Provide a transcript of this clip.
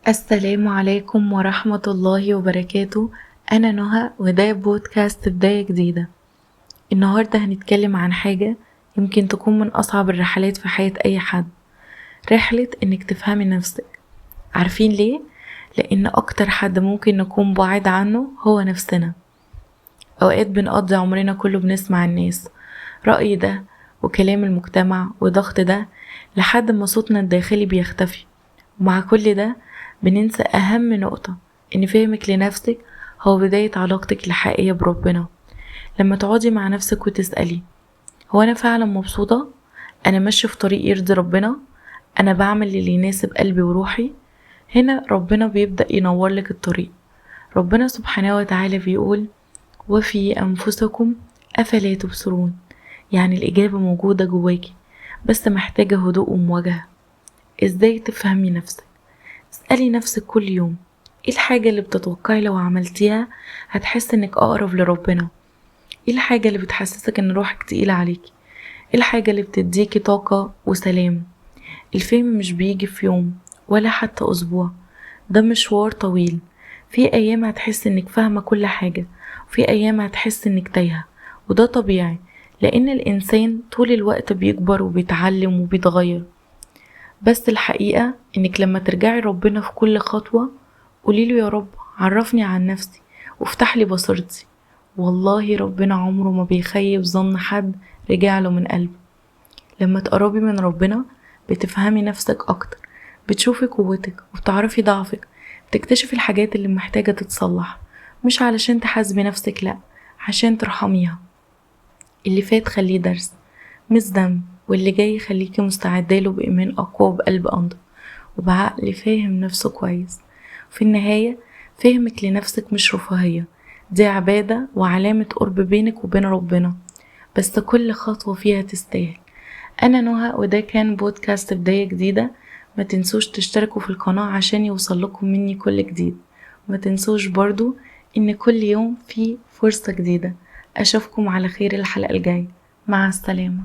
السلام عليكم ورحمة الله وبركاته. أنا نهى وده بودكاست بداية جديدة. النهاردة هنتكلم عن حاجة يمكن تكون من أصعب الرحلات في حياة أي حد، رحلة إنك تفهمي نفسك. عارفين ليه؟ لأن أكتر حد ممكن نكون بعيد عنه هو نفسنا. أوقات بنقضي عمرنا كله بنسمع الناس، رأي ده وكلام المجتمع وضغط ده لحد ما صوتنا الداخلي بيختفي. ومع كل ده بننسى أهم نقطة، إن فهمك لنفسك هو بداية علاقتك الحقيقية بربنا. لما تقعدي مع نفسك وتسألي، هو أنا فعلا مبسوطة؟ أنا ماشية في طريق يرضي ربنا؟ أنا بعمل اللي يناسب قلبي وروحي؟ هنا ربنا بيبدأ ينور لك الطريق. ربنا سبحانه وتعالى بيقول: وفي أنفسكم أفلا تبصرون. يعني الإجابة موجودة جواكي، بس محتاجة هدوء ومواجهة. إزاي تفهمي نفسك؟ اسألي نفسك كل يوم، ايه الحاجة اللي بتتوقعي لو عملتيها هتحس انك اقرب لربنا؟ ايه الحاجة اللي بتحسسك ان روحك تقيلة عليكي؟ ايه الحاجة اللي بتديكي طاقة وسلام؟ الفهم مش بيجي في يوم ولا حتى اسبوع، ده مشوار طويل. في ايام هتحس انك فاهمة كل حاجة، وفي ايام هتحس انك تايهة، وده طبيعي، لان الانسان طول الوقت بيكبر وبيتعلم وبيتغير. بس الحقيقة انك لما ترجعي ربنا في كل خطوة، قوليله: يا رب عرفني عن نفسي وافتح لي بصيرتي. والله ربنا عمره ما بيخيب ظن حد رجع له من قلبه. لما تقربي من ربنا بتفهمي نفسك اكتر، بتشوفي قوتك وبتعرفي ضعفك، بتكتشفي الحاجات اللي محتاجة تتصلح، مش علشان تحاسبي نفسك، لأ، عشان ترحميها. اللي فات خليه درس مش ذنب، واللي جاي خليكي مستعدة له بإيمان أقوى وبقلب أنضف وبعقل فاهم نفسه كويس. في النهاية فهمك لنفسك مش رفاهية، دي عبادة وعلامة قرب بينك وبين ربنا، بس كل خطوة فيها تستاهل. أنا نهى وده كان بودكاست بداية جديدة. ما تنسوش تشتركوا في القناة عشان يوصل لكم مني كل جديد، وما تنسوش برضو إن كل يوم في فرصة جديدة. أشوفكم على خير الحلقة الجاية. مع السلامة.